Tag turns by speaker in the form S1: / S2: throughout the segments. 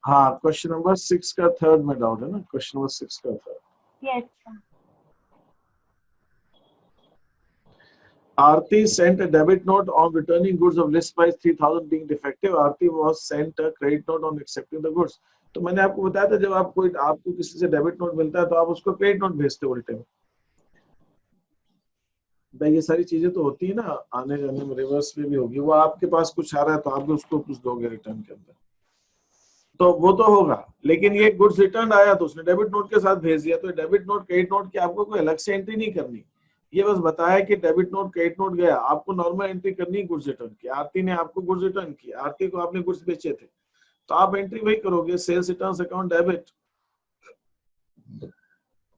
S1: हाँ, question number 6 का third में डाउट है ना, क्वेश्चन नंबर 6 का third.
S2: Yes sir.
S1: Aarti sent a debit note on returning goods of list price 3000 being defective. Aarti was sent a credit note on accepting the goods. तो मैंने आपको बताया था जब आपको किसी से डेबिट नोट मिलता है तो आप उसको क्रेडिट नोट भेजते हो उल्टे में। भाई ये सारी चीजें तो होती है ना, आने जाने में रिवर्स में भी होगी। वो आपके पास कुछ आ रहा है तो आप भी उसको कुछ दोगे रिटर्न के अंदर, तो वो तो होगा। लेकिन ये गुड्स रिटर्न आया तो उसने डेबिट नोट के साथ भेज दिया, तो डेबिट नोट क्रेडिट नोट की आपको कोई अलग से एंट्री नहीं करनी। ये बस बताया कि डेबिट नोट क्रेडिट नोट गया, आपको नॉर्मल एंट्री करनी है गुड्स रिटर्न की। आरती ने आपको गुड्स रिटर्न किया, आरती को आपने गुड्स बेचे थे, तो आप एंट्री वही करोगे, sales return account debit,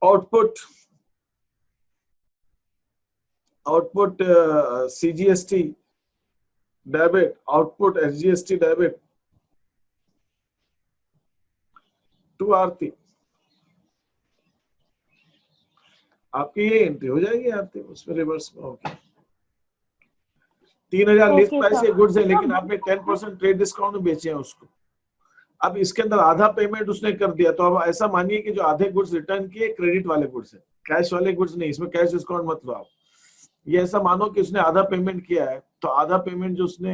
S1: output output CGST debit, output SGST debit to Aarti. आपकी ये एंट्री हो जाएगी आरती, उसमें रिवर्स में होगी। 3000 लिस्ट प्राइस के गुड्स है, लेकिन आपने 10% ट्रेड डिस्काउंट में बेचे हैं उसको। अब इसके अंदर आधा पेमेंट उसने कर दिया, तो अब ऐसा मानिए कि जो आधे गुड्स रिटर्न किए क्रेडिट वाले गुड्स है, कैश वाले गुड्स नहीं, इसमें कैश डिस्काउंट मत लो आप। ये ऐसा मानो कि उसने आधा पेमेंट किया है, तो आधा पेमेंट जो उसने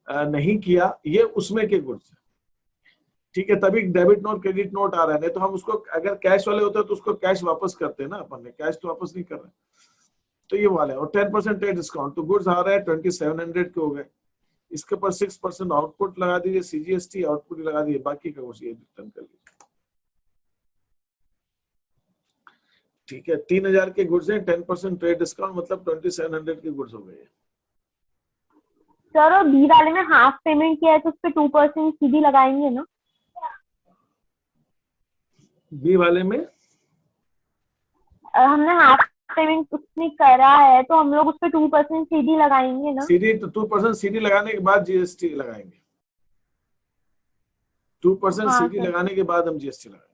S1: नहीं किया ये उसमें के गुड्स है, ठीक है, तभी डेबिट नोट क्रेडिट नोट आ रहा है। नहीं तो हम उसको, अगर कैश वाले होते तो उसको कैश वापस करते हैं ना, अपन ने कैश तो वापस नहीं कर रहे। तो ये वाला है, और 10% ट्रेड डिस्काउंट, तो गुड्स आ रहा है 2700 के हो गए, इसके ऊपर 6% आउटपुट लगा दीजिए, सीजीएसटी आउटपुट लगा दीजिए, बाकी का कुछ ये रिटर्न कर लीजिए, ठीक है। 3000 के गुड्स हैं, 10% ट्रेड डिस्काउंट, मतलब 2700 के गुड्स हो गए।
S2: सर और बी वाले में हाफ पेमेंट किया है तो उस पर 2% सीधी लगाएंगे ना?
S1: बी वाले में
S2: हमने हाफ पेमेंट उसने करा है तो हम लोग उस पर 2% सीधी लगाएंगे ना?
S1: सीधी, तो 2% सीधी लगाने के बाद जीएसटी लगाएंगे, 2%
S2: हाँ
S1: सीधी
S2: सर।
S1: लगाने के बाद हम जीएसटी लगाएंगे,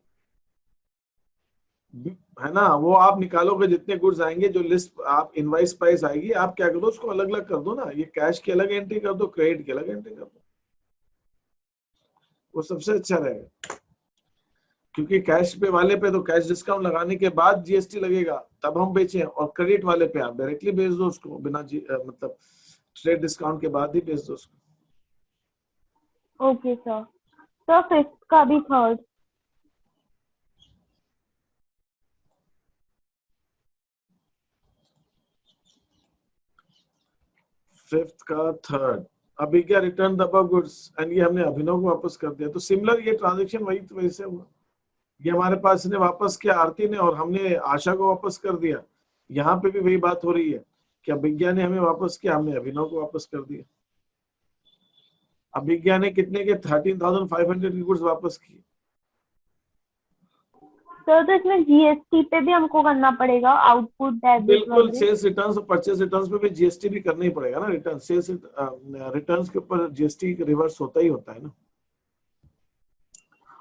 S1: है ना। वो आप निकालोगे जितने गुड्स आएंगे, जो लिस्ट आप इनवाइस प्राइस आएगी, आप क्या करो उसको अलग अलग कर दो ना, ये कैश की अलग एंट्री कर दो, क्रेडिट की अलग एंट्री कर दो, वो सबसे अच्छा रहेगा। क्योंकि कैश पे वाले पे तो कैश डिस्काउंट लगाने के बाद जीएसटी लगेगा, तब हम बेचें, और क्रेडिट वाले पे आप डायरेक्टली बेच दो उसको बिना मतलब ट्रेड डिस्काउंट के बाद ही बेच दो उसको।
S2: Okay sir. तो फिफ्थ का भी थर्ड।
S1: फिफ्थ का थर्ड, अभी क्या, return the above goods, and ये हमने अभिनव को वापस कर दिया, तो सिमिलर ये ट्रांजेक्शन वही तो वैसे हुआ। ये हमारे पास ने वापस किया आरती ने, और हमने आशा को वापस कर दिया। यहाँ पे भी वही बात हो रही है कि अभिज्ञा ने हमें वापस किया, हमने अभिनव को वापस कर दिया। अभिज्ञा ने कितने के 13,500 की गुड्स वापस की।
S2: सर तो इसमें जीएसटी पे भी हमको करना पड़ेगा, आउटपुट डेबिट
S1: बिल्कुल,
S2: वगैरह?
S1: सेल्स रिटर्न्स और परचेज रिटर्न्स पे भी जीएसटी भी करना ही पड़ेगा ना, रिटर्न सेल्स रिटर्न्स के ऊपर जीएसटी रिवर्स होता ही होता है ना।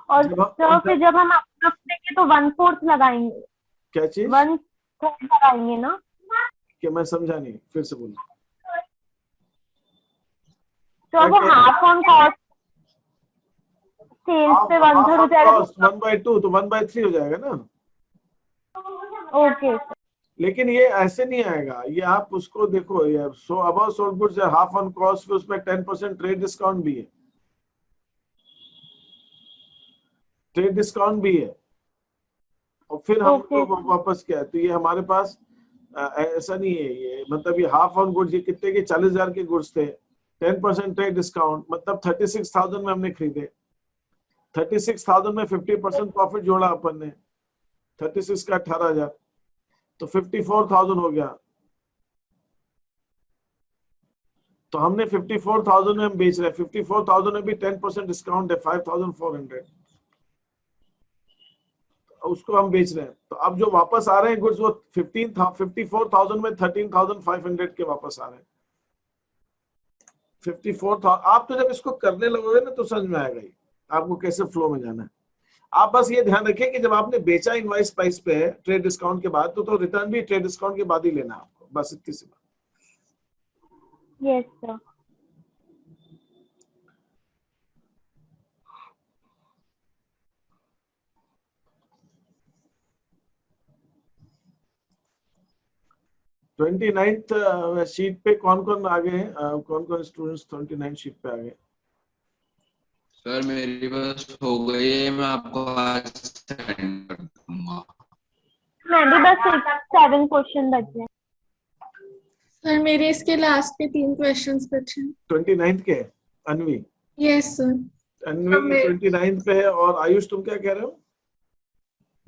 S2: और
S1: जब
S2: सर फिर जब हम आउटपुट देंगे तो 1/4 लगाएंगे,
S1: क्या चीज,
S2: 1/4 लगाएंगे ना?
S1: कि मैं समझा नहीं, फिर से बोलिए।
S2: तो वो हाफ ऑन कॉस्ट सेल्स पे 1/3 हो जाएगा।
S1: 1/2 तो 1/3 हो जाएगा ना।
S2: Okay sir.
S1: लेकिन ये ऐसे नहीं आएगा, ये आप उसको देखो, ये सो अबाउट सोल्ड गुड्स है, हाफ ऑन कॉस्ट, फिर उसमें 10% ट्रेड डिस्काउंट भी है, ट्रेड डिस्काउंट भी है, और फिर हमको वापस किया है। तो ये हमारे पास ऐसा नहीं है, ये मतलब ये हाफ ऑन गुड्स, ये कितने के 40,000 के गुड्स थे, 10% ट्रेड डिस्काउंट, मतलब 36,000 में हमने खरीदे, 36,000 में 50% प्रॉफिट जोड़ा अपन ने, 36 का 18,000, तो 54,000 हो गया। तो हमने 54,000 में हम बेच रहे हैं, 54,000 में भी 10% डिस्काउंट है, 5,400, उसको हम बेच रहे हैं। तो अब जो वापस आ रहे हैं गुड्स, वो 54,000 में 13,500 के वापस आ रहे हैं, 54,000। आप तो जब इसको करने लगोगे ना तो समझ में आएगा ही आपको कैसे फ्लो में जाना है। आप बस ये ध्यान रखिए कि जब आपने बेचा इनवाइस प्राइस पे ट्रेड डिस्काउंट के बाद, तो रिटर्न भी ट्रेड डिस्काउंट के बाद ही लेना है आपको, बस इतनी सी बात।
S2: Yes sir.
S1: 29th शीट पे कौन कौन आ गए हैं? कौन कौन स्टूडेंट्स 29 शीट पे आ गए?
S3: सर मेरी बस हो गई है, मैं आपको आज सेंड कर दूंगा।
S2: मैं भी बस 7 क्वेश्चन बचे।
S4: सर मेरे इसके लास्ट के 3 क्वेश्चंस बचे हैं।
S1: 29th के अनवी?
S4: Yes sir.
S1: अनवी 29th पे है। और आयुष तुम क्या कह रहे हो?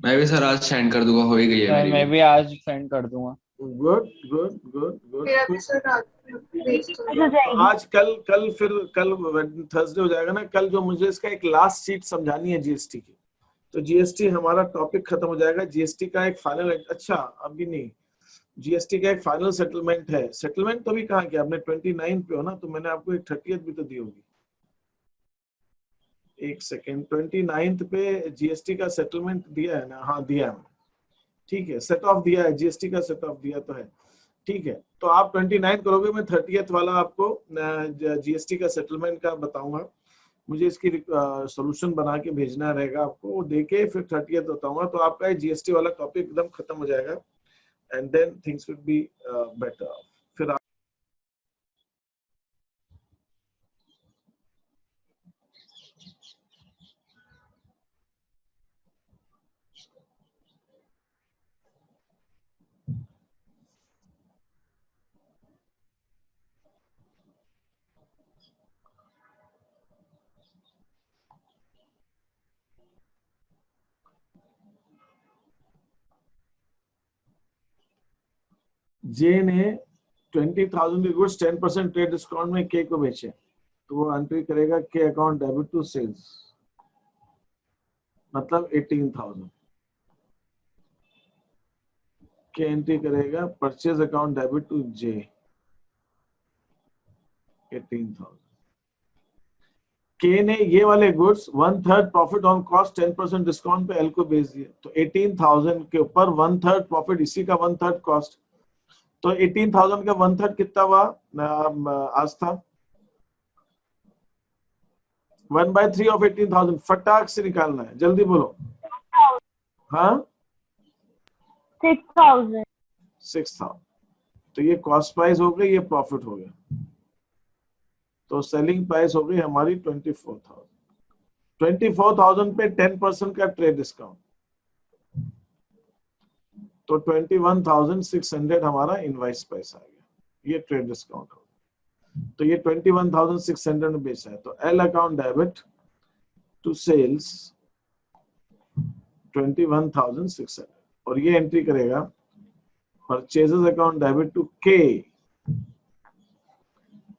S3: मैं भी सर आज सेंड कर दूंगा, हो ही गई है
S5: सर
S3: मेरी
S5: मैं
S3: भी।
S5: भी आज सेंड कर दूंगा।
S1: Good good good good.
S2: हो जाएगी।
S1: आज कल फिर कल थर्सडे हो जाएगा ना। कल जो मुझे इसका एक लास्ट शीट समझानी है जीएसटी की, तो जीएसटी हमारा टॉपिक खत्म हो जाएगा। जीएसटी का एक फाइनल, अच्छा अभी नहीं, जीएसटी का एक फाइनल सेटलमेंट है। सेटलमेंट तो अभी कहाँ किया आपने? 29 पे हो ना, तो मैंने आपको एक 30th भी तो दी होगी। एक सेकेंड, 29th पे जीएसटी का सेटलमेंट दिया है ना? हाँ दिया है, ठीक है, सेट ऑफ दिया है, जीएसटी का सेट ऑफ दिया तो है, ठीक है। तो आप 29 करोगे, मैं 30th वाला आपको जीएसटी का सेटलमेंट का बताऊंगा। मुझे इसकी सॉल्यूशन बना के भेजना रहेगा आपको, वो देके फिर 30th बताऊंगा। तो आपका जीएसटी वाला टॉपिक एकदम खत्म हो जाएगा and then things will be better. फिर जे ने 20,000 के गुड्स 10% ट्रेड डिस्काउंट में के को बेचे, तो वो एंट्री करेगा के अकाउंट डेबिट टू सेल्स, मतलब 18,000। के एंट्री करेगा परचेज अकाउंट डेबिट टू जे, 18,000। के ने ये वाले goods 1/3 profit on cost 10% discount पे एल को बेच दिए, तो 18,000 के ऊपर 1/3 प्रॉफिट, इसी का 1/3 कॉस्ट, तो 18,000 का 1/3 कितना हुआ? आज था 1/3 ऑफ 18,000। फटाक से निकालना है, जल्दी बोलो। हाँ
S2: 6,000।
S1: 6,000। तो ये कॉस्ट प्राइस हो गई, ये प्रॉफिट हो गया, तो सेलिंग प्राइस हो गई हमारी 24,000। 24,000 पे 10% का ट्रेड डिस्काउंट, तो 21,600 हमारा इनवाइस प्राइस आ गया, ये ट्रेड डिस्काउंट हो गया। तो ये 21,600 में बेचा है, तो L account debit to sales 21,600, और ये एंट्री करेगा परचेजेस अकाउंट डेबिट टू के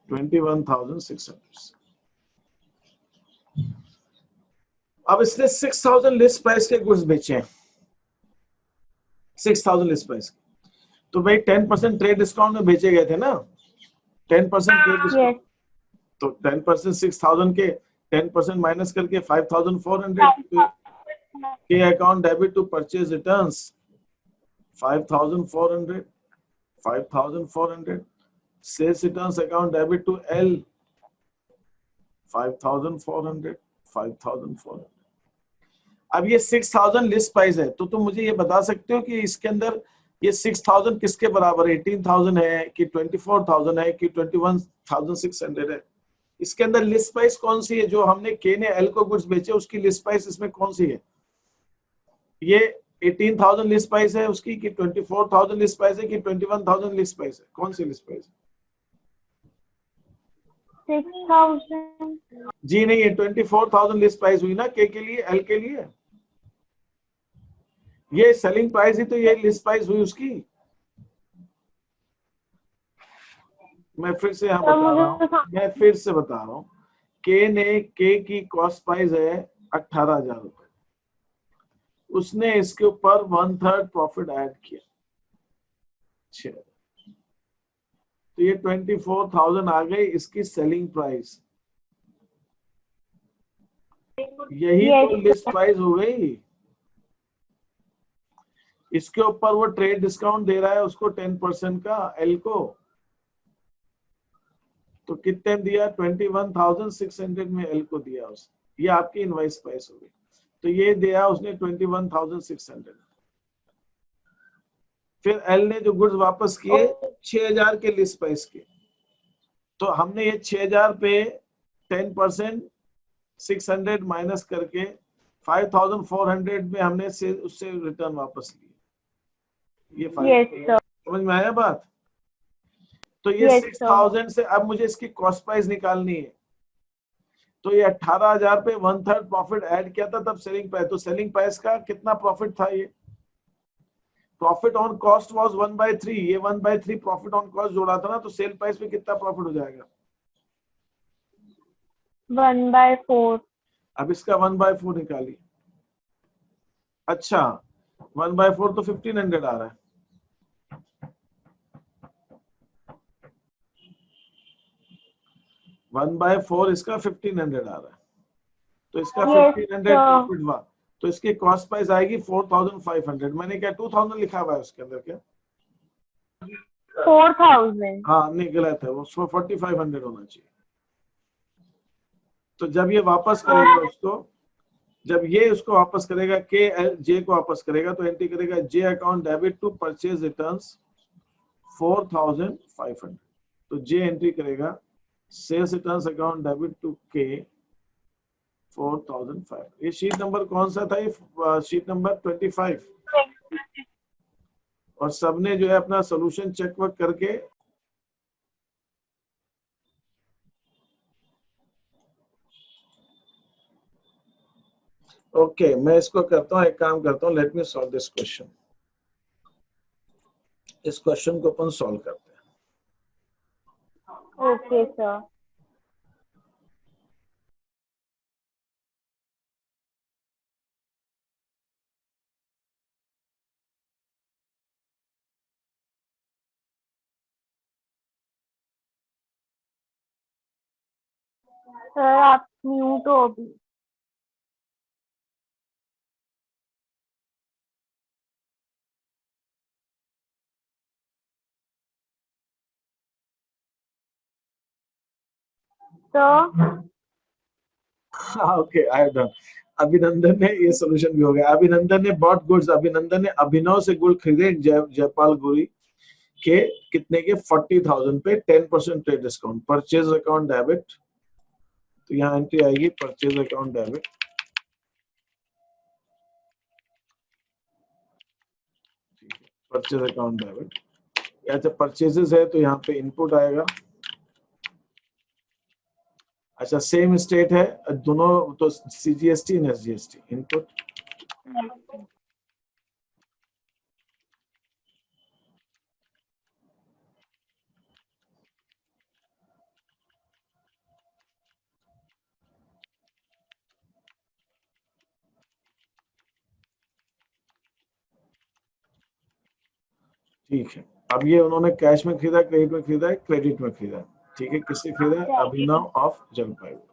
S1: 21,600। अब इसने 6,000 लिस्ट प्राइस के गुड्स बेचे हैं, 6,000 लिस्ट प्राइस, तो भाई 10% ट्रेड डिस्काउंट में बेचे गए थे ना, 10% ट्रेड डिस्काउंट, तो 10% 6,000 के 10% माइनस करके 5,400 के account debit to purchase returns 5,400, 5,400 sales returns account debit to L 5,400, 5,400। अब ये 6,000 लिस्ट प्राइस है, तो तुम मुझे ये बता सकते हो कि इसके अंदर ये 6,000 किसके बराबर है? 18,000 है कि 24,000 है कि 21,600 है? इसके अंदर लिस्ट प्राइस कौन सी है? जो हमने के ने एल को गुड्स बेचे उसकी लिस्ट प्राइस इसमें कौन सी है? ये 18,000 लिस्ट प्राइस है उसकी, कि 24,000 लिस्ट प्राइस है कि 21,000 लिस्ट प्राइस है? कौन सी लिस्ट प्राइस है?
S2: 6,000।
S1: जी नहीं, ये 24,000 लिस्ट प्राइस हुई ना के लिए, एल के लिए। ये सेलिंग प्राइस ही तो ये लिस्ट प्राइस हुई उसकी। मैं फिर से यहाँ बता रहा हूँ, मैं फिर से बता रहा हूँ, के की कॉस्ट प्राइस है 18,000 रुपए, उसने इसके ऊपर 1/3 प्रॉफिट ऐड किया, तो ये 24,000 आ गई इसकी सेलिंग प्राइस। यही तो लिस्ट प्राइस हो गई। इसके ऊपर वो ट्रेड डिस्काउंट दे रहा है उसको 10% का एल को, तो कितने दिया? 21,600 में एल को दिया उसने, ये आपकी इनवाइस प्राइस हो गई। तो ये दिया उसने 21,600। फिर एल ने जो गुड्स वापस किए 6000 के लिस्ट प्राइस के, तो हमने ये 6000 पे 10% 600 माइनस करके 5400 में हमने से उससे रिटर्न वापस लिए। ये समझ में आया बात? तो ये 6000 से अब मुझे इसकी कॉस्ट प्राइस निकालनी है, तो ये 18000 पे 1/3 प्रॉफिट ऐड किया था तब सेलिंग प्राइस, तो सेलिंग प्राइस का कितना प्रॉफिट था? ये प्रॉफिट ऑन कॉस्ट वाज 1/3, ये 1/3 प्रॉफिट ऑन कॉस्ट जोड़ा था ना, तो सेल प्राइस पे कितना प्रॉफिट हो जाएगा?
S2: 1/4।
S1: अब इसका 1/4 निकालिए। अच्छा 1/4 तो 1500 आ रहा है, वन बाय 4 इसका 1500 आ रहा है, तो इसका 1500 प्रॉफिट हुआ, तो इसकी कॉस्ट प्राइस आएगी 4500। मैंने क्या 2000 लिखा हुआ है उसके अंदर? क्या
S2: 4000?
S1: हाँ नहीं गलत है, वो 4500 होना चाहिए। तो जब ये वापस करेगा उसको, जब ये उसको वापस करेगा, के एल जे को वापस करेगा, तो एंट्री करेगा J account debit to purchase returns 4500, तो जे एंट्री करेगा sales returns account debit to K 4005। ये शीट नंबर कौन सा था? ये शीट नंबर 25। और सबने जो है अपना सोल्यूशन चेक वर्क करके ओके मैं इसको करता हूँ, एक काम करता हूँ, let me solve this question. इस क्वेश्चन को अपन सॉल्व करते हैं।
S2: Okay sir. सर आप म्यूट हो अभी।
S1: Okay I have done. अभिनंदन ने ये सोल्यूशन भी हो गया। अभिनंदन ने बॉट गुड्स, अभिनंदन ने अभिनव से गुड खरीदे जयपाल गुरी के कितने के? 40,000 पे 10% trade discount, purchase account debit, तो यहाँ एंट्री आएगी purchase account debit, purchase account debit, या जब परचेजेस है तो यहाँ पे इनपुट आएगा। अच्छा सेम स्टेट है दोनों, तो सीजीएसटी एंड एसजीएसटी इनपुट। ठीक है, अब ये उन्होंने कैश में खरीदा, क्रेडिट में खरीदा है? क्रेडिट में खरीदा है। ठीक है, किससे खरीदा है? अभिनव ऑफ जलपाईगुड़ी।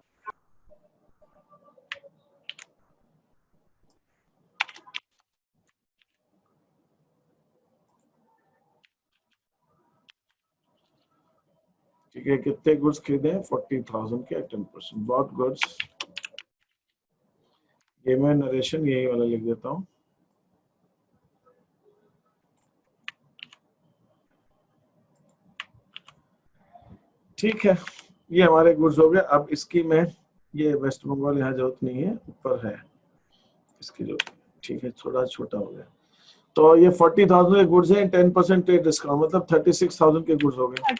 S1: ठीक है, कितने गुड्स खरीदे हैं? 40,000 के 10%। बॉट गुड्स, ये मैं नरेशन यही वाला लिख देता हूँ। ठीक है, ये हमारे गुड्स हो गए। अब इसकी मैं, ये वेस्ट बंगाल यहाँ जरूरत नहीं है, ऊपर है इसकी जो, ठीक है थोड़ा छोटा हो गया। तो ये 40,000 के गुड्स हैं, 10% ट्रेड डिस्काउंट, मतलब 36,000 के गुड्स हो गए।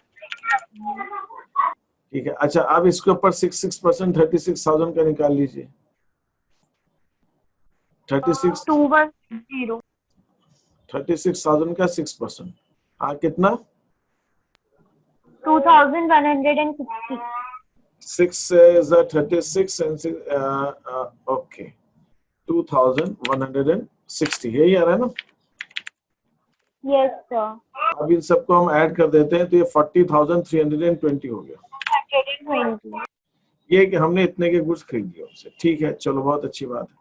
S1: ठीक है, अच्छा अब इसके ऊपर 6% 36,000 का निकाल लीजिए। 36,000 का 6%, हाँ कितना?
S2: 2160।
S1: 6 is 36 and 6, okay 2160, यही आ रहा है ना?
S2: Yes sir.
S1: अब इन सबको हम ऐड कर देते हैं, तो ये 40,320 हो गया।
S2: 20।
S1: ये कि हमने इतने के गुड्स खरीद लिए उनसे। ठीक है, चलो बहुत अच्छी बात है।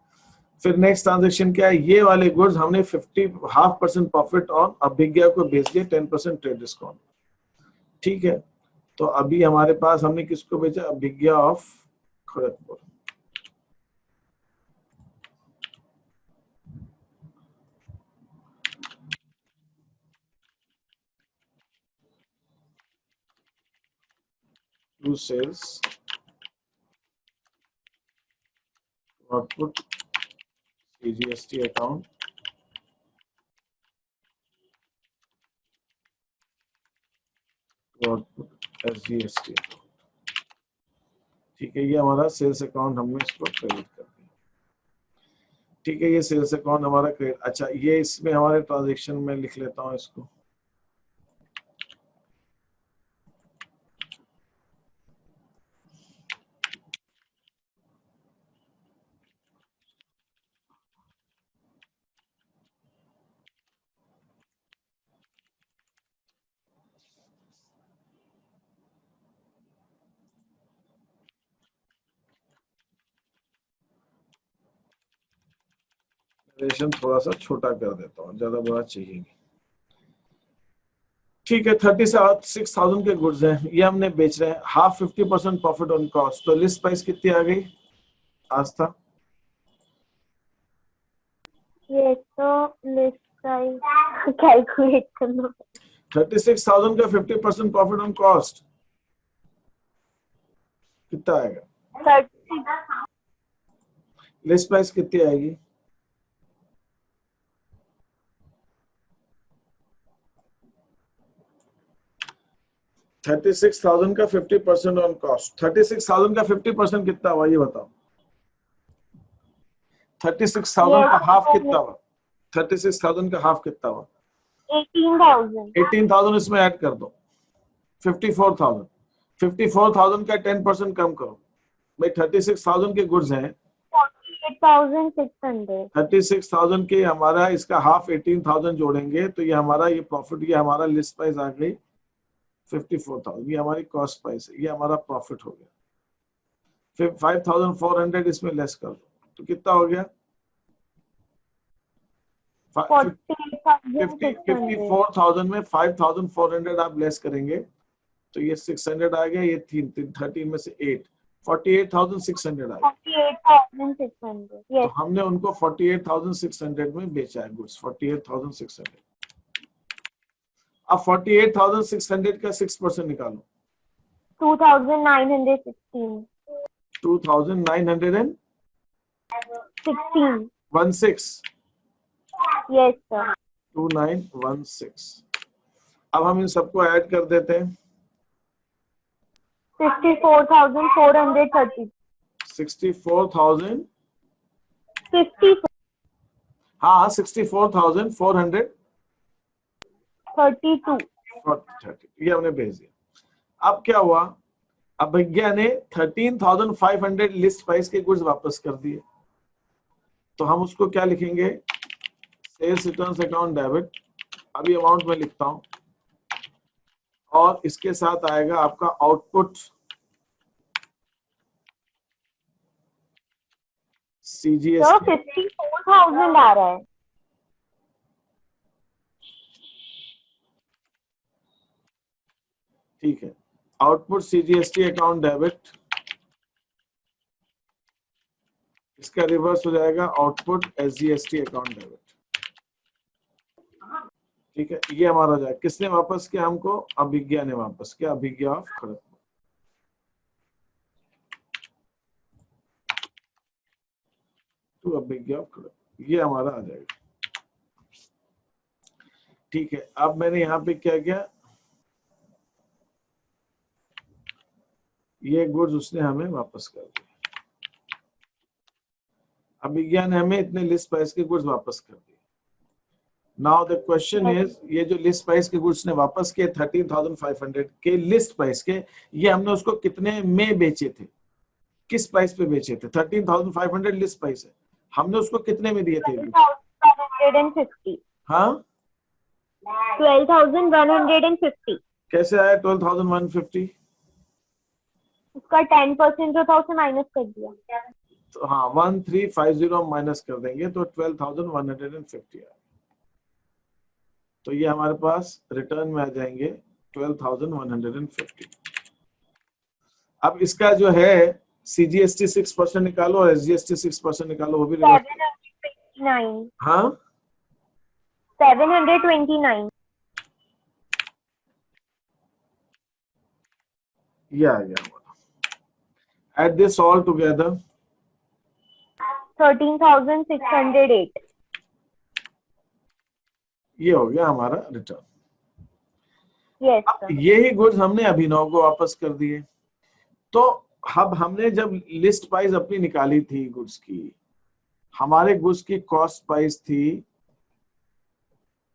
S1: फिर नेक्स्ट ट्रांजेक्शन क्या है? ये वाले गुड्स हमने 50% प्रॉफिट ऑन अभिज्ञा को बेच दिए, 10% ट्रेड डिस्काउंट। ठीक है, तो अभी हमारे पास हमने किसको बेचा? Abhigya of Kharagpur. to sales output CGST account to output SGST account। ठीक है, ये हमारा सेल्स अकाउंट हमने इसको क्रेडिट कर दिया। ठीक है, ये सेल्स अकाउंट हमारा क्रेडिट। अच्छा, ये इसमें हमारे ट्रांजैक्शन में लिख लेता हूँ इसको। थोड़ा सा छोटा कर देता हूँ, ज्यादा बड़ा चाहिए नहीं। ठीक है, 36,000 के गुड्स हैं, ये हमने बेच रहे हैं। Half 50% profit on cost. तो लिस्ट प्राइस कितनी आ गई आस्था?
S2: ये तो लिस्ट प्राइस कैलकुलेट करना।
S1: 36,000 का 50% प्रॉफिट ऑन कॉस्ट कितना आएगा?
S2: 36
S1: लिस्ट प्राइस कितनी आएगी? $36,000 का 50% ऑन कॉस्ट। 36,000 का 50% कितना हुआ ये बताओ? 36,000 का हाफ कितना हुआ? 36,000 का हाफ कितना हुआ?
S2: 18,000।
S1: 18,000 इसमें ऐड कर दो, 54,000। 54,000 का 10% कम करो भाई। 36,000 के गुड्स हैं,
S2: 48,600।
S1: 36,000 के हमारा इसका हाफ 18,000 जोड़ेंगे तो ये हमारा ये प्रॉफिट, ये हमारा लिस्ट प्राइस आ गई 54,000। ये हमारी कॉस्ट प्राइस है, ये हमारा प्रॉफिट हो गया। फिर 5,400 इसमें लेस कर दो तो कितना हो गया? 54,000 में 5,400 आप लेस करेंगे तो ये 600 आ गया। ये 13 में से 8, 48,600 आ गया।
S2: 48,600।
S1: तो हमने उनको 48,600 में बेचा है गुड्स, 48,600। अब 48,600 का 6% निकालो।
S2: 2,916।
S1: 2,916।
S2: Yes sir.
S1: 2,916। अब हम इन सबको ऐड कर देते हैं।
S2: 64,430।
S1: 64,000।
S2: 50
S1: हाँ, 64,432। 30 ये हमने भेज दिया। अब क्या हुआ? अब भैया ने 13,500 लिस्ट प्राइस के गुड्स वापस कर दिए तो हम उसको क्या लिखेंगे? Sales returns account debit. अभी अमाउंट में लिखता हूं और इसके साथ आएगा आपका आउटपुट CGST।
S2: 54,000 आ रहा है।
S1: ठीक है, आउटपुट CGST अकाउंट डेबिट, इसका रिवर्स हो जाएगा आउटपुट SGST अकाउंट डेबिट। ठीक है, ये हमारा हो जाएगा। किसने वापस किया हमको? अभिज्ञा ने वापस किया, Abhigya of Kharagpur. To Abhigya of Kharagpur, ये हमारा आ जाएगा। ठीक है, अब मैंने यहाँ पे क्या किया? ये गुड्स उसने हमें वापस कर दिए। अभिज्ञा ने हमें इतने लिस्ट प्राइस के गुड्स वापस कर दिए। नाउ द क्वेश्चन इज, ये जो लिस्ट प्राइस के गुड्स ने वापस किए 13,500 के लिस्ट प्राइस के, ये हमने उसको कितने में बेचे थे? किस प्राइस पे बेचे थे? 13,500 लिस्ट प्राइस है, हमने उसको कितने में दिए थे?
S2: 12,150।
S1: हाँ,
S2: 12,150।
S1: कैसे आया 12,150?
S2: उसका 10% जो था उसे माइनस कर दिया।
S1: तो हाँ, 1350 माइनस कर देंगे तो 12,150 आएगा। तो ये हमारे पास रिटर्न में आ जाएंगे 12,150। अब इसका जो है CGST 6% निकालो और SGST 6% निकालो, वो भी
S2: 729।
S1: हाँ
S2: 729।
S1: ये आ गया हमारा। At this all together
S2: 13,608।
S1: ये हो गया हमारा रिटर्न।
S2: यस
S1: अब
S2: सर।
S1: यही गुड्स हमने अभिनव को वापस कर दिए। तो अब हमने जब लिस्ट प्राइस अपनी निकाली थी गुड्स की, हमारे गुड्स की कॉस्ट प्राइस थी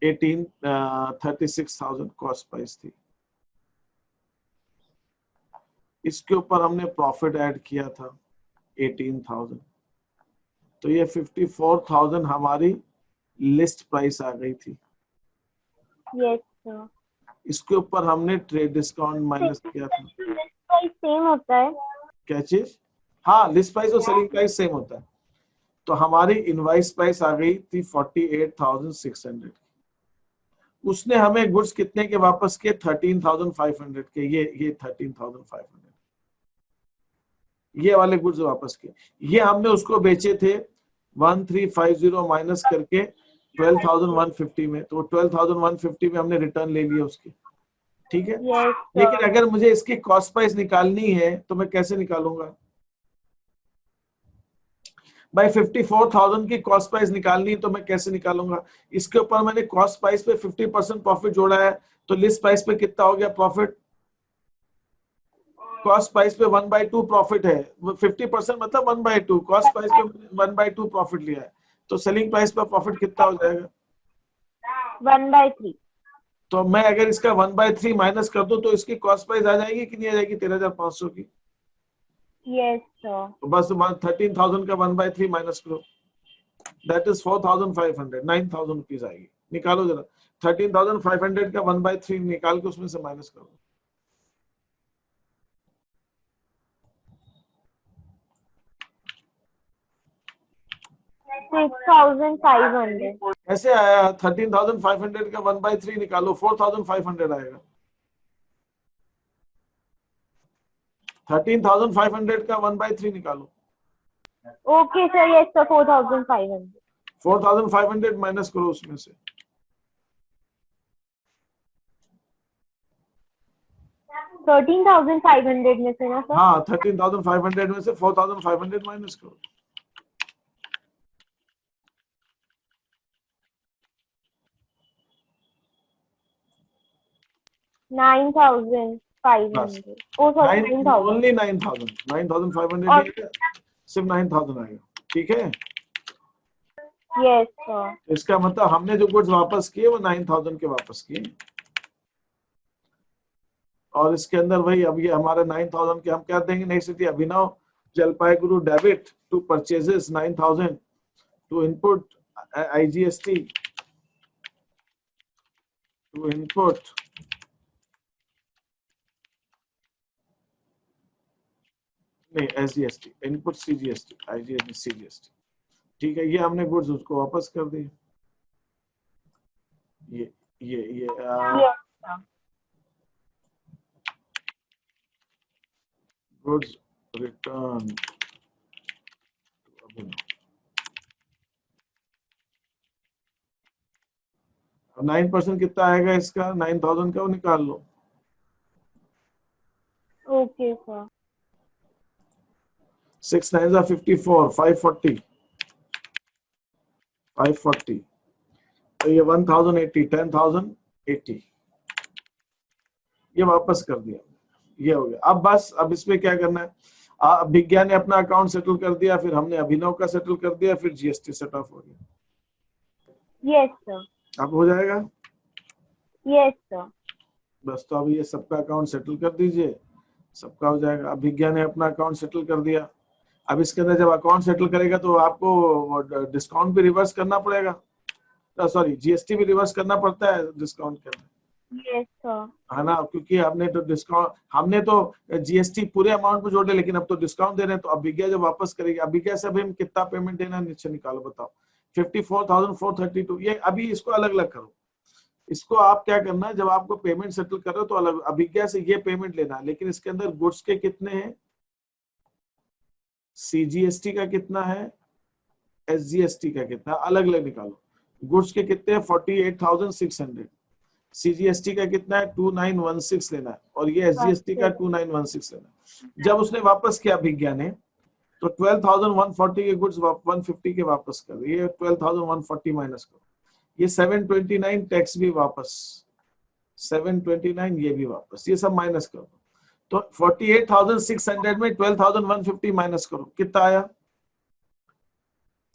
S1: 36,000 कॉस्ट प्राइस थी। इसके ऊपर हमने प्रॉफिट ऐड किया था 18,000, तो ये 54,000 हमारी लिस्ट प्राइस आ गई थी।
S2: Yes sir.
S1: इसके ऊपर हमने ट्रेड डिस्काउंट माइनस किया था।
S2: लिस्ट प्राइस सेम होता है?
S1: क्या चीज? हाँ, लिस्ट प्राइस और सेलिंग प्राइस सेम होता है। तो हमारी इनवाइस प्राइस आ गई थी 48,600। उसने हमें गुड्स कितने के वापस किए? 13,500 के। ये 13,500 ये वाले गुड्स वापस किए। ये हमने उसको बेचे थे 1350 माइनस करके 12,150 में। तो 12,150 में हमने रिटर्न ले लिया उसके। ठीक है।
S2: यस
S1: लेकिन
S2: सर।
S1: अगर मुझे इसकी कॉस्ट प्राइस निकालनी है तो मैं कैसे निकालूंगा भाई? 54,000 की कॉस्ट प्राइस निकालनी है तो मैं कैसे निकालूंगा? इसके ऊपर मैंने कॉस्ट प्राइस पे 50% प्रॉफिट जोड़ा है, तो लिस्ट प्राइस पे कितना हो गया प्रॉफिट? कॉस्ट प्राइस पे 1/2 प्रॉफिट है। 50% मतलब 1/2। कॉस्ट प्राइस पे 1/2 प्रॉफिट लिया है, तो सेलिंग प्राइस पे प्रॉफिट कितना हो जाएगा?
S2: 1/3।
S1: तो मैं अगर इसका 1/3 माइनस कर दूं तो इसकी कॉस्ट प्राइस आ जाएगी कि नहीं आ जाएगी 13,500 की?
S2: Yes sir.
S1: तो बस 13,000 का 1/3 माइनस करो, दैट इज 4,500, 9,000 रुपीज आएगी। निकालो जरा 13,500 का 1/3 निकाल के उसमें से माइनस करो।
S2: $6,500।
S1: ऐसे आया 13,500 का 1/3 निकालो, 4,500 आएगा। 13,500 का 1/3 निकालो।
S2: Okay sir. Yes sir. 4,500।
S1: 4,500 minus करो उसमें से।
S2: 13,500 में से ना सर?
S1: हाँ, 13,500 में से 4,500 माइनस करो।
S2: $9,500। ओ सॉरी 9,000।
S1: ओनली 9,000। 9,500 सिर्फ 9,000 आएगा। ठीक है।
S2: Yes sir.
S1: इसका मतलब हमने जो गुड्स वापस किए वो 9,000 के वापस किए, और इसके अंदर वही अब ये हमारा 9,000 के हम क्या देंगे? नेक्स्ट स्थिति Abhinav Jalpaiguri debit to purchases 9,000 to input IGST to input नहीं SGST input CGST IGST CGST। ठीक है, ये हमने गुड्स उसको वापस कर दिए। ये
S2: यस सर।
S1: गुड्स रिटर्न अभिनव। 9% कितना आएगा इसका? 9,000 का वो निकाल लो।
S2: Okay sir.
S1: 6 9s are 54, 540 तो ये 1,080, 10,080 ये वापस कर दिया। ये हो गया। अब बस अब इसमें क्या करना है? विज्ञान ने अपना अकाउंट सेटल कर दिया, फिर हमने अभिनव का सेटल कर दिया, फिर GST सेट ऑफ हो गया।
S2: Yes sir.
S1: अब हो जाएगा।
S2: Yes sir.
S1: बस तो अब ये सबका अकाउंट सेटल कर दीजिए, सबका हो जाएगा। अब विज्ञान ने अपना अकाउंट सेटल कर दिया। अब इसके अंदर जब अकाउंट सेटल करेगा तो आपको डिस्काउंट भी रिवर्स करना पड़ेगा, सॉरी GST भी रिवर्स करना पड़ता है डिस्काउंट के अंदर,
S2: यस सर।
S1: है ना? क्योंकि हमने तो GST पूरे अमाउंट पे जोड़ लिया, लेकिन अब तो डिस्काउंट दे रहे हैं। तो अब विज्ञा जब वापस करेगी, अब विज्ञा से अभी हम कितना पेमेंट देना नीचे निकालो बताओ। 54,432। ये अभी इसको अलग अलग करो। इसको आप क्या करना, जब आपको पेमेंट सेटल कर रहे हो तो अलग अभिज्ञा से ये पेमेंट लेना है, लेकिन इसके अंदर गुड्स के कितने हैं, CGST का कितना है, SGST का कितना, अलग अलग निकालो। गुड्स के कितने हैं? 48,600। CGST का कितना है 2916 लेना है और ये SGST का 2916 लेना है। जब उसने वापस किया अभिज्ञा ने तो 12,140 के गुड्स 150 के वापस कर दिए, 12,140 माइनस करो, ये 729 टैक्स भी वापस, 729 ये भी वापस, ये सब माइनस कर दो। तो 48,600 में 12,150 माइनस करो, कितना आया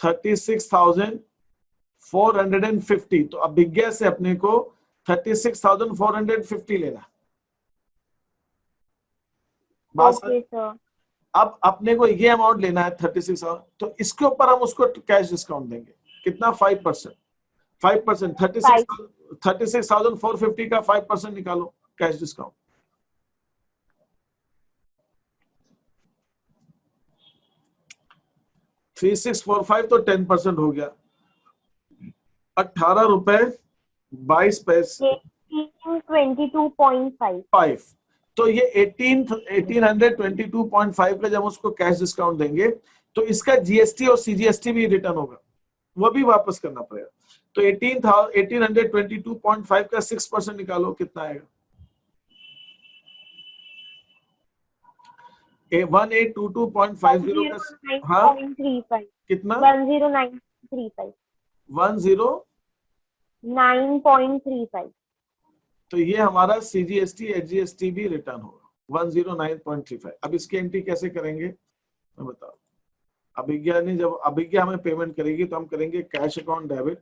S1: 36,450। तो अभिज्ञा से अपने को 36,450 लेना।
S2: Okay sir.
S1: अब अपने को ये अमाउंट लेना है 36,000, तो इसके ऊपर हम उसको कैश डिस्काउंट देंगे कितना 5%, 5% 36,450 का 5% निकालो कैश डिस्काउंट। 3645 तो 10% हो गया, 18 रुपए 22 पैसे
S2: 1822.5।
S1: तो ये 1822.5 का जब उसको कैश डिस्काउंट देंगे तो इसका GST और CGST भी रिटर्न होगा, वो भी वापस करना पड़ेगा। तो 1822.5 का 6% निकालो, कितना आएगा 1822.50 का, हाँ कितना
S2: 109.35 9.35।
S1: तो ये हमारा CGST SGST भी रिटर्न होगा 109.35। अब इसकी एंट्री कैसे करेंगे मैं बताओ। अभिज्ञा ने जब अभिज्ञा हमें पेमेंट करेगी तो हम करेंगे कैश अकाउंट डेबिट,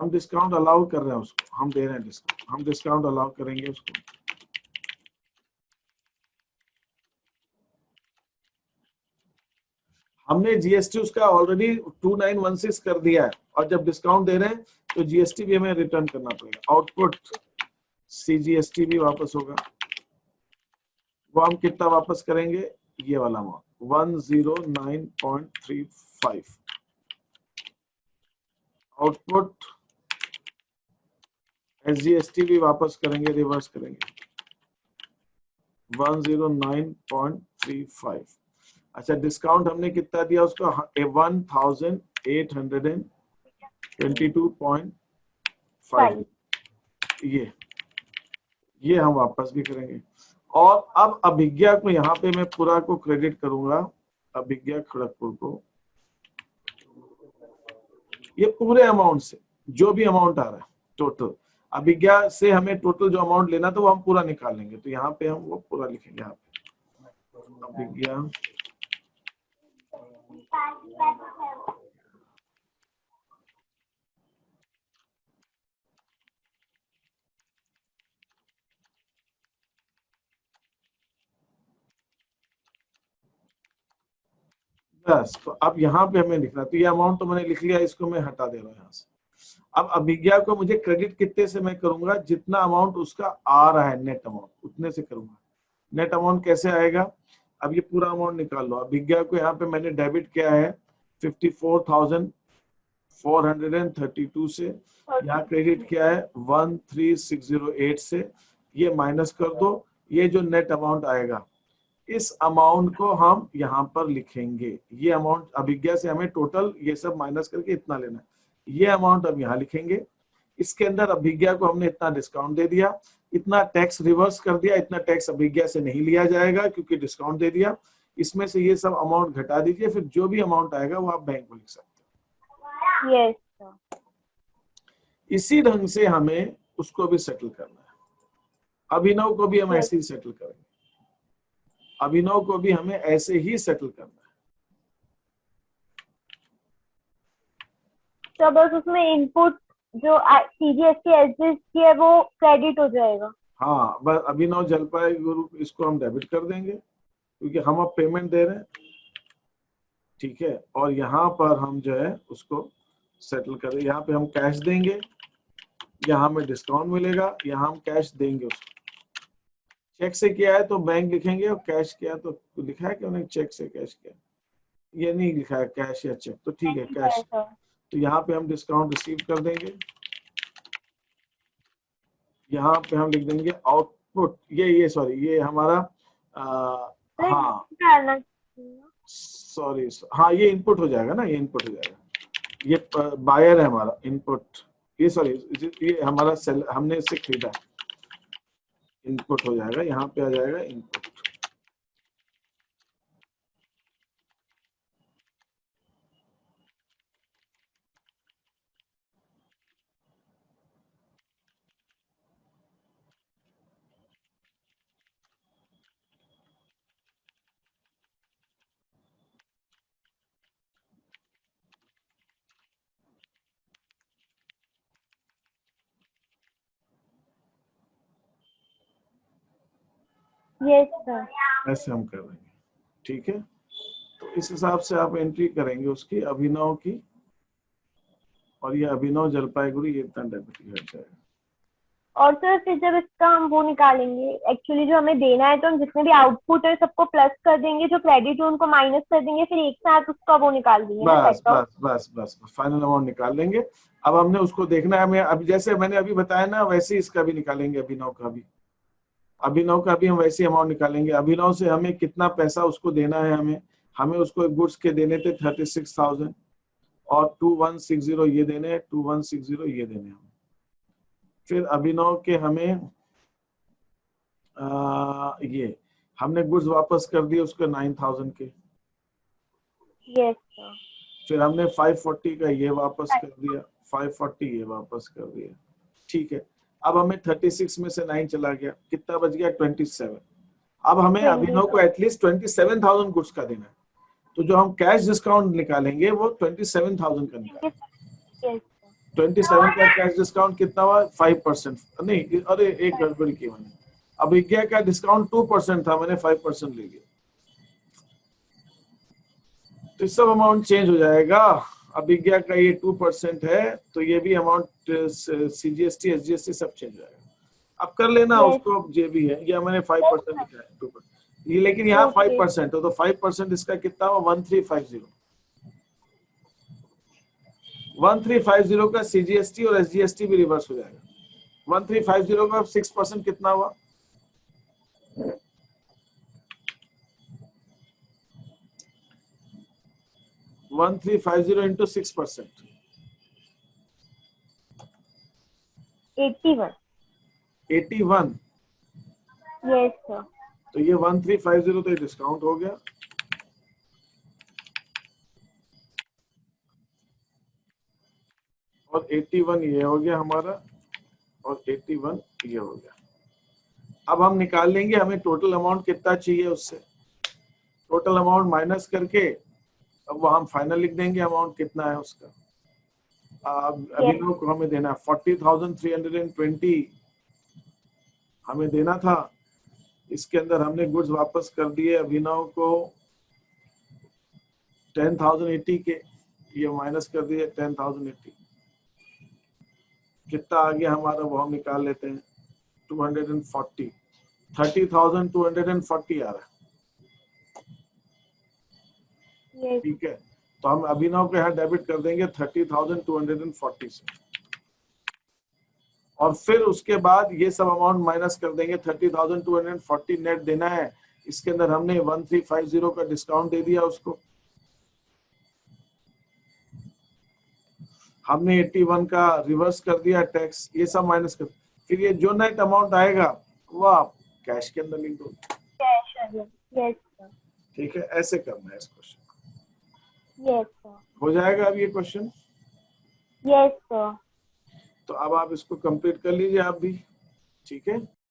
S1: हम डिस्काउंट अलाउ कर रहे हैं उसको, हम दे रहे हैं डिस्काउंट, हम डिस्काउंट अलाउ करेंगे उसको। हमने GST उसका ऑलरेडी 2916 कर दिया है और जब डिस्काउंट दे रहे हैं तो GST भी हमें रिटर्न करना पड़ेगा। आउटपुट CGST भी वापस होगा, वो हम कितना वापस करेंगे ये वाला अमाउंट 109.35। आउटपुट SGST भी वापस करेंगे, रिवर्स करेंगे 109.35। अच्छा डिस्काउंट हमने कितना दिया उसको 1,822.5, ये हम वापस भी करेंगे। और अब अभिज्ञा को यहाँ पे मैं पूरा को क्रेडिट करूंगा, अभिज्ञा खड़गपुर को ये पूरे अमाउंट से जो भी अमाउंट आ रहा है टोटल, अभिज्ञा से हमें टोटल जो अमाउंट लेना तो वो हम पूरा निकाल लेंगे। तो यहाँ पे हम वो पूरा लिखेंगे, यहाँ पे अभिज्ञा बस। तो अब यहाँ पे हमें लिखना, तो ये अमाउंट तो मैंने लिख लिया, इसको मैं हटा दे रहा हूँ यहाँ से। अब अभिज्ञा को मुझे क्रेडिट कितने से मैं करूंगा, जितना अमाउंट उसका आ रहा है नेट अमाउंट उतने से करूंगा। नेट अमाउंट कैसे आएगा, अब ये पूरा अमाउंट निकाल लो। अभिज्ञा को यहाँ पे मैंने डेबिट किया है 54,432 से, यहाँ क्रेडिट किया है 13,608 से, ये माइनस कर दो, ये जो नेट अमाउंट आएगा इस अमाउंट को हम यहाँ पर लिखेंगे। ये अमाउंट अभिज्ञा से हमें टोटल ये सब माइनस करके इतना लेना है, ये अमाउंट अब यहाँ लिखेंगे। इसके अंदर अभिज्ञा को हमने इतना डिस्काउंट दे दिया, इतना टैक्स रिवर्स कर दिया, इतना टैक्स अभिज्ञा से नहीं लिया जाएगा क्योंकि डिस्काउंट दे दिया। इसमें से ये सब अमाउंट घटा दीजिए, फिर जो भी अमाउंट आएगा वो आप बैंक को लिख सकते हैं।
S2: Yes sir.
S1: इसी ढंग से हमें उसको भी सेटल करना है। अभिनव को भी हम ऐसे ही सेटल करेंगे, अभिनव को भी हमें ऐसे ही सेटल करना है।
S2: तो बस उसमें इनपुट जो CGST SGST है वो क्रेडिट हो जाएगा।
S1: हाँ बस अभिनव जलपाई गुरु इसको हम डेबिट कर देंगे क्योंकि हम अब पेमेंट दे रहे हैं, ठीक है। और यहाँ पर हम जो है उसको सेटल करें, यहाँ पे हम कैश देंगे, यहाँ हमें डिस्काउंट मिलेगा, यहाँ हम कैश देंगे उसको। चेक से किया है तो बैंक लिखेंगे और कैश किया तो लिखा है कि उन्हें चेक से कैश किया, ये नहीं लिखा है कैश या चेक, तो ठीक है कैश। तो यहाँ पे हम डिस्काउंट रिसीव कर देंगे, यहाँ पे हम लिख देंगे आउटपुट, ये सॉरी ये हमारा हाँ सॉरी हाँ ये इनपुट हो जाएगा ना, ये इनपुट हो जाएगा। ये बायर है हमारा इनपुट, ये सॉरी ये हमारा सेल, हमने इससे खरीदा, इनपुट हो जाएगा, यहाँ पे आ जाएगा इनपुट।
S2: Yes sir.
S1: ऐसे हम कर देंगे, ठीक है। तो इस हिसाब से आप एंट्री करेंगे उसकी, अभिनव की, और ये अभिनव जलपाईगुड़ी, ये इतना डेबिट हट जाएगा।
S2: और सर फिर जब इसका हम वो निकालेंगे, एक्चुअली जो हमें देना है, तो हम जितने भी आउटपुट है सबको प्लस कर देंगे, जो क्रेडिट है उनको माइनस कर देंगे, फिर एक साथ उसका वो निकाल देंगे ना,
S1: बस
S2: सेट ऑफ।
S1: बस बस बस फाइनल अमाउंट निकाल लेंगे। अब हमने उसको देखना है, हमें अभी जैसे मैंने अभी बताया ना, वैसे ही इसका भी निकालेंगे, अभिनव का भी, अभिनव का भी हम वैसे अमाउंट निकालेंगे। अभिनव से हमें कितना पैसा उसको देना है, हमें उसको गुड्स के देने थे 36,000 और 2160 ये देने हैं, 2160 ये देने हैं। फिर अभिनव के हमें ये हमने गुड्स वापस कर दिए उसके 9,000 के।
S2: Yes sir.
S1: फिर हमने 540 का ये वापस कर दिया, 540 ये वापस कर दिया, ठीक है। अब हमें 36 में से 9 चला गया, कितना बच गया? 27। अब हमें अभिनव को एटलीस्ट 27,000 गुड्स का देना है, तो जो हम कैश डिस्काउंट निकालेंगे वो 27,000 का निकालेंगे। 27 का कैश डिस्काउंट कितना हुआ? 5%। नहीं, अरे एक गड़बड़ी की मैंने, अभिज्ञा का डिस्काउंट 2% था, मैंने 5% ले लिया, तो सब अमाउंट चेंज हो जाएगा। अभिज्ञा का ये 2% है, तो ये भी अमाउंट CGST SGST सब चेंज हो जाएगा। अब कर लेना उसको, जे भी है, या मैंने 5% लिखा है, 2%, ये लेकिन यहाँ 5% है, तो 5% इसका कितना हुआ? 1350। 1350 का CGST और SGST भी रिवर्स हो जाएगा। 1350 का 6% कितना हुआ? 1350 into 6%,
S2: 81।
S1: 81।
S2: Yes sir.
S1: तो ये 1350 तो डिस्काउंट हो गया, और 81 ये हो गया हमारा, और 81 ये हो गया। अब हम निकाल लेंगे हमें टोटल अमाउंट कितना चाहिए उससे, टोटल अमाउंट माइनस करके अब वो हम फाइनल लिख देंगे अमाउंट कितना है उसका। अभिनव को हमें देना 40,320 हमें देना था। इसके अंदर हमने गुड्स वापस कर दिए अभिनव को 10,080 के, ये माइनस कर दिए 10,080, कितना आ गया हमारा वो हम निकाल लेते हैं, 240, 30,240 आ रहा है, ठीक है। तो हम अभिनव के यहाँ डेबिट कर देंगे 30,240 से, और फिर उसके बाद ये सब अमाउंट माइनस कर देंगे। 30,240 नेट देना है, इसके अंदर हमने 1350 का डिस्काउंट दे दिया उसको, हमने 81 का रिवर्स कर दिया टैक्स, ये सब माइनस कर, फिर ये जो नेट अमाउंट आएगा वो आप कैश के अंदर लिख दो।
S2: Yes sir.
S1: ठीक है, ऐसे करना है इस क्वेश्चन।
S2: Yes sir.
S1: हो जाएगा अब ये क्वेश्चन?
S2: Yes sir.
S1: तो अब आप इसको कंप्लीट कर लीजिए आप भी, ठीक है।